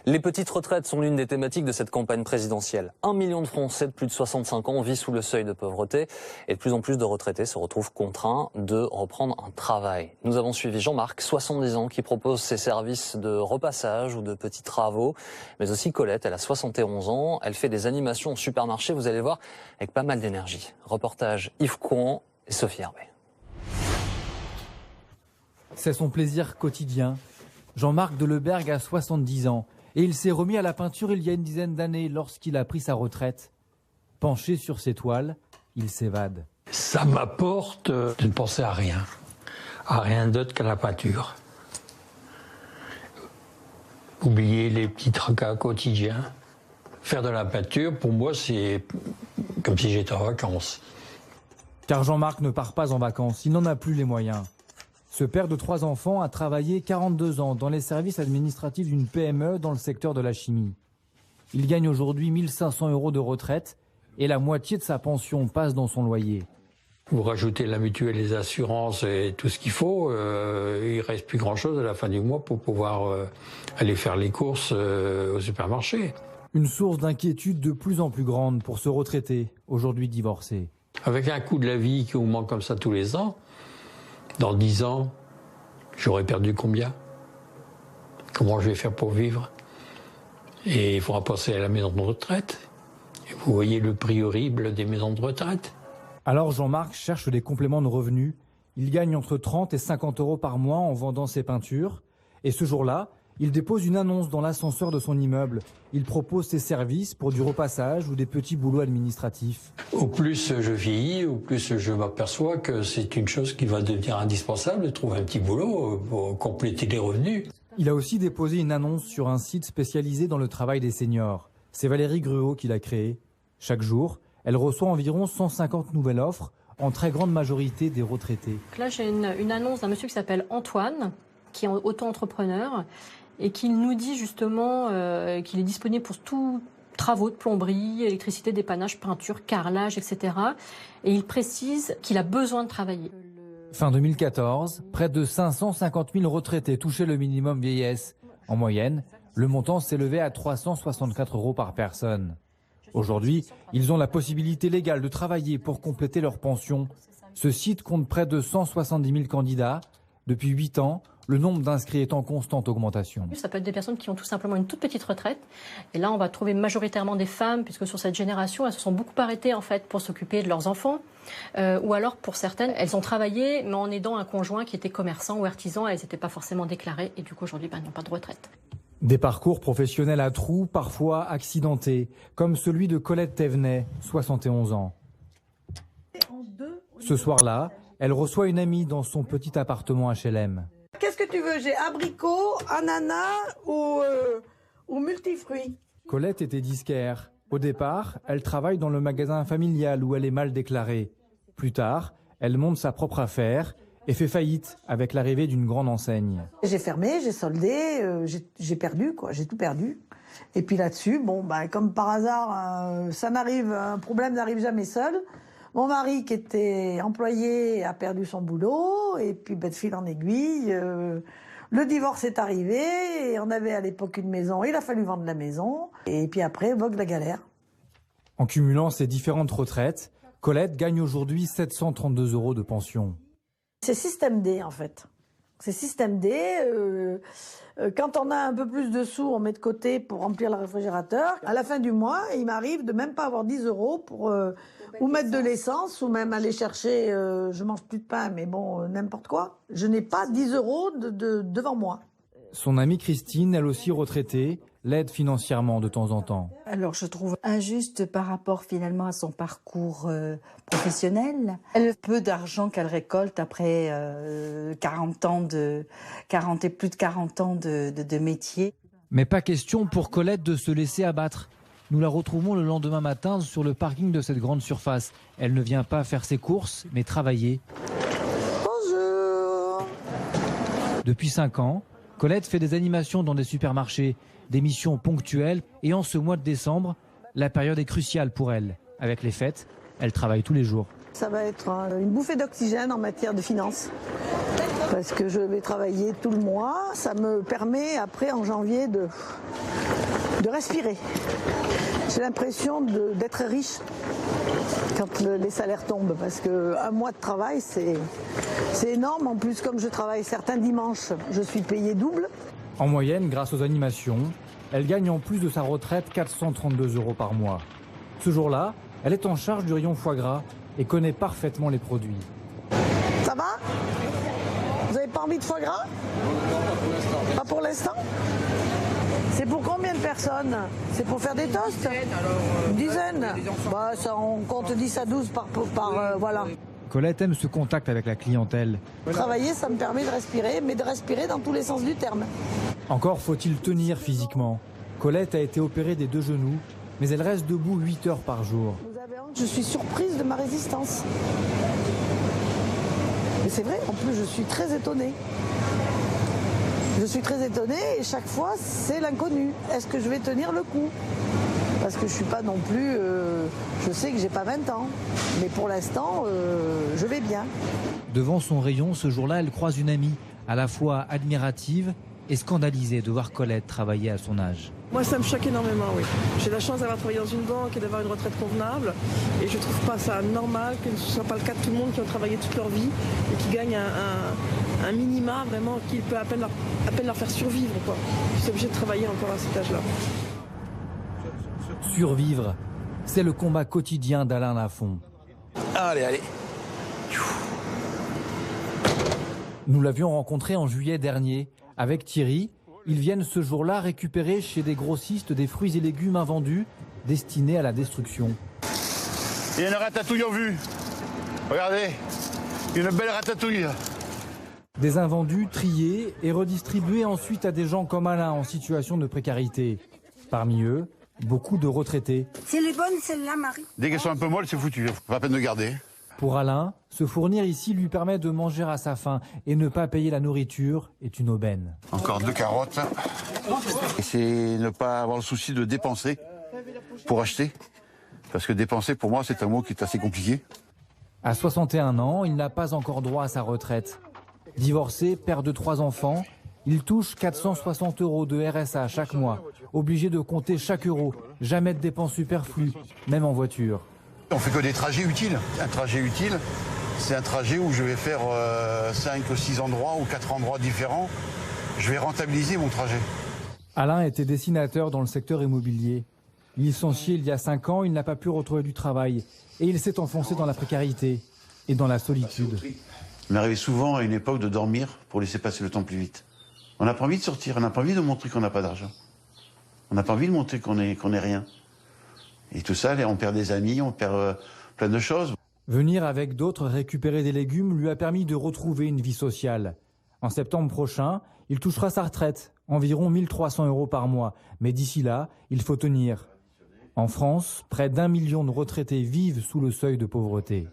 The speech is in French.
Les petites retraites sont l'une des thématiques de cette campagne présidentielle. 1 million de Français de plus de 65 ans vivent sous le seuil de pauvreté et de plus en plus de retraités se retrouvent contraints de reprendre un travail. Nous avons suivi Jean-Marc, 70 ans, qui propose ses services de repassage ou de petits travaux, mais aussi Colette, elle a 71 ans, elle fait des animations au supermarché, vous allez voir, avec pas mal d'énergie. Reportage Yves Courant et Sophie Herbet. C'est son plaisir quotidien. Jean-Marc Deleberg a 70 ans et il s'est remis à la peinture il y a une dizaine d'années lorsqu'il a pris sa retraite. Penché sur ses toiles, il s'évade. Ça m'apporte de ne penser à rien d'autre qu'à la peinture. Oublier les petits tracas quotidiens. Faire de la peinture, pour moi, c'est comme si j'étais en vacances. Car Jean-Marc ne part pas en vacances, il n'en a plus les moyens. Ce père de 3 enfants a travaillé 42 ans dans les services administratifs d'une PME dans le secteur de la chimie. Il gagne aujourd'hui 1 500 € de retraite et la moitié de sa pension passe dans son loyer. Vous rajoutez la mutuelle, les assurances et tout ce qu'il faut, il ne reste plus grand-chose à la fin du mois pour pouvoir aller faire les courses au supermarché. Une source d'inquiétude de plus en plus grande pour ce retraité, aujourd'hui divorcé. Avec un coût de la vie qui augmente comme ça tous les ans, dans 10 ans, j'aurais perdu combien? Comment je vais faire pour vivre? Et il faudra penser à la maison de retraite. Et vous voyez le prix horrible des maisons de retraite. Alors Jean-Marc cherche des compléments de revenus. Il gagne entre 30 et 50 € par mois en vendant ses peintures. Et ce jour-là, il dépose une annonce dans l'ascenseur de son immeuble. Il propose ses services pour du repassage ou des petits boulots administratifs. Au plus je vieillis, au plus je m'aperçois que c'est une chose qui va devenir indispensable de trouver un petit boulot pour compléter les revenus. Il a aussi déposé une annonce sur un site spécialisé dans le travail des seniors. C'est Valérie Gruot qui l'a créé. Chaque jour, elle reçoit environ 150 nouvelles offres, en très grande majorité des retraités. Là, j'ai une annonce d'un monsieur qui s'appelle Antoine, qui est auto-entrepreneur, et qui nous dit justement qu'il est disponible pour tous travaux de plomberie, électricité, dépannage, peinture, carrelage, etc. Et il précise qu'il a besoin de travailler. Fin 2014, près de 550 000 retraités touchaient le minimum vieillesse. En moyenne, le montant s'élevait à 364 € par personne. Aujourd'hui, ils ont la possibilité légale de travailler pour compléter leur pension. Ce site compte près de 170 000 candidats. Depuis 8 ans, le nombre d'inscrits est en constante augmentation. Ça peut être des personnes qui ont tout simplement une toute petite retraite. Et là, on va trouver majoritairement des femmes, puisque sur cette génération, elles se sont beaucoup arrêtées en fait pour s'occuper de leurs enfants. Ou alors, pour certaines, elles ont travaillé, mais en aidant un conjoint qui était commerçant ou artisan, elles n'étaient pas forcément déclarées. Et du coup, aujourd'hui, elles n'ont pas de retraite. Des parcours professionnels à trous, parfois accidentés, comme celui de Colette Thévenet, 71 ans. Ce soir-là, elle reçoit une amie dans son petit appartement HLM. Qu'est-ce que tu veux? J'ai abricot, ananas ou multifruits. Colette était disquaire. Au départ, elle travaille dans le magasin familial où elle est mal déclarée. Plus tard, elle monte sa propre affaire et fait faillite avec l'arrivée d'une grande enseigne. J'ai fermé, j'ai soldé, j'ai perdu, quoi. J'ai tout perdu. Et puis là-dessus, comme par hasard, un problème n'arrive jamais seul. Mon mari, qui était employé, a perdu son boulot. Et puis, de fil en aiguille, le divorce est arrivé. Et on avait à l'époque une maison. Il a fallu vendre la maison. Et puis après, vogue la galère. En cumulant ces différentes retraites, Colette gagne aujourd'hui 732 € de pension. C'est système D, en fait. C'est système D. Quand on a un peu plus de sous, on met de côté pour remplir le réfrigérateur. À la fin du mois, il m'arrive de même pas avoir 10 € pour ou mettre de l'essence ou même aller chercher, je mange plus de pain, mais bon, n'importe quoi. Je n'ai pas 10 € devant moi. Son amie Christine, elle aussi retraitée, l'aide financièrement de temps en temps. Alors je trouve injuste par rapport finalement à son parcours professionnel. Le peu d'argent qu'elle récolte après 40 et plus de 40 ans de métier. Mais pas question pour Colette de se laisser abattre. Nous la retrouvons le lendemain matin sur le parking de cette grande surface. Elle ne vient pas faire ses courses, mais travailler. Bonjour. Depuis 5 ans, Colette fait des animations dans des supermarchés, des missions ponctuelles. Et en ce mois de décembre, la période est cruciale pour elle. Avec les fêtes, elle travaille tous les jours. Ça va être une bouffée d'oxygène en matière de finances. Parce que je vais travailler tout le mois. Ça me permet après, en janvier, de respirer. J'ai l'impression d'être riche quand les salaires tombent, parce qu'un mois de travail, c'est énorme. En plus, comme je travaille certains dimanches, je suis payée double. En moyenne, grâce aux animations, elle gagne en plus de sa retraite 432 € par mois. Ce jour-là, elle est en charge du rayon foie gras et connaît parfaitement les produits. Ça va? Vous n'avez pas envie de foie gras? Pas pour l'instant. C'est pour combien de personnes? C'est pour faire des toasts? Une dizaine. Bah, ça, on compte 10 à 12 par voilà. Colette aime ce contact avec la clientèle. Travailler, ça me permet de respirer, mais de respirer dans tous les sens du terme. Encore faut-il tenir physiquement. Colette a été opérée des 2 genoux, mais elle reste debout 8 heures par jour. Vous avez honte, je suis surprise de ma résistance. Mais c'est vrai, en plus je suis très étonnée. Je suis très étonnée et chaque fois c'est l'inconnu. Est-ce que je vais tenir le coup? Parce que je suis pas non plus... je sais que j'ai pas 20 ans, mais pour l'instant, je vais bien. Devant son rayon, ce jour-là, elle croise une amie, à la fois admirative et scandalisée de voir Colette travailler à son âge. Moi, ça me choque énormément, oui. J'ai la chance d'avoir travaillé dans une banque et d'avoir une retraite convenable. Et je ne trouve pas ça normal que ce ne soit pas le cas de tout le monde qui ont travaillé toute leur vie et qui gagnent un minima vraiment qui peut à peine leur faire survivre, quoi. Ils sont obligés de travailler encore à cet âge-là. Survivre, c'est le combat quotidien d'Alain Lafont. Allez, allez. Nous l'avions rencontré en juillet dernier. Avec Thierry, ils viennent ce jour-là récupérer chez des grossistes des fruits et légumes invendus destinés à la destruction. Il y a une ratatouille en vue. Regardez, une belle ratatouille. Des invendus triés et redistribués ensuite à des gens comme Alain en situation de précarité. Parmi eux, beaucoup de retraités. C'est les bonnes, celles-là, Marie. Dès qu'elles sont un peu molles, c'est foutu. Pas la peine de garder. Pour Alain, se fournir ici lui permet de manger à sa faim et ne pas payer la nourriture est une aubaine. Encore 2 carottes. Et c'est ne pas avoir le souci de dépenser pour acheter. Parce que dépenser, pour moi, c'est un mot qui est assez compliqué. À 61 ans, il n'a pas encore droit à sa retraite. Divorcé, père de 3 enfants, il touche 460 € de RSA chaque mois. Obligé de compter chaque euro, jamais de dépenses superflues, même en voiture. On fait que des trajets utiles. Un trajet utile, c'est un trajet où je vais faire 5 ou 6 endroits ou 4 endroits différents. Je vais rentabiliser mon trajet. Alain était dessinateur dans le secteur immobilier. Licencié il y a 5 ans, il n'a pas pu retrouver du travail. Et il s'est enfoncé dans la précarité et dans la solitude. Il m'arrivait souvent à une époque de dormir pour laisser passer le temps plus vite. On n'a pas envie de sortir, on n'a pas envie de montrer qu'on n'a pas d'argent. On n'a pas envie de montrer qu'on est rien. Et tout ça, on perd des amis, on perd plein de choses. Venir avec d'autres récupérer des légumes lui a permis de retrouver une vie sociale. En septembre prochain, il touchera sa retraite, environ 1 300 € par mois. Mais d'ici là, il faut tenir. En France, près d'1 million de retraités vivent sous le seuil de pauvreté.